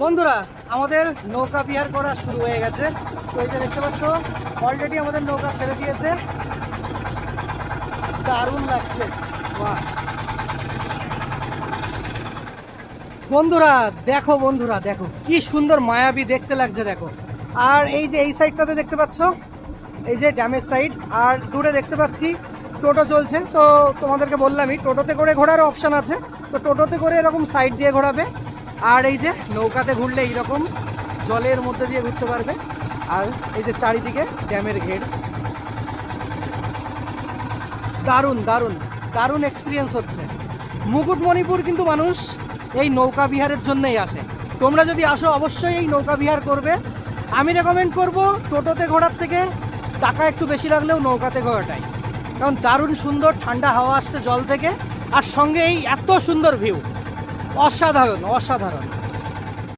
বন্ধুরা আমাদের নৌকা বিহার করা শুরু হয়ে গেছে। তো এই যে দেখতে পাচ্ছ অলরেডি আমাদের নৌকা ছেড়ে দিয়েছে, দারুণ লাগছে। বাহ বন্ধুরা দেখো, বন্ধুরা দেখো কি সুন্দর মায়াবী দেখতে লাগছে দেখো। আর এই যে এই সাইডটাতে দেখতে পাচ্ছ, এই যে ড্যামের সাইড, আর দূরে দেখতে পাচ্ছি টোটো চলছে। তো তোমাদেরকে বললামই টোটোতে করে ঘোরারও অপশান আছে। তো টোটোতে করে এরকম সাইড দিয়ে ঘোরাবে, আর এই যে নৌকাতে ঘুরলে এইরকম জলের মধ্যে দিয়ে ঘুরতে পারবে। আর এই যে চারিদিকে ড্যামের ঘের, দারুণ দারুণ দারুণ এক্সপিরিয়েন্স হচ্ছে। মুকুটমণিপুর কিন্তু মানুষ এই নৌকা বিহারের জন্যই আসে। তোমরা যদি আসো অবশ্যই এই নৌকা বিহার করবে। আমি রেকমেন্ড করব টোটোতে ঘোরার থেকে টাকা একটু বেশি লাগলেও নৌকাতে ঘোরাটাই, কারণ দারুণ সুন্দর ঠান্ডা হাওয়া আসছে জল থেকে, আর সঙ্গে এই এত সুন্দর ভিউ, অসাধারণ অসাধারণ।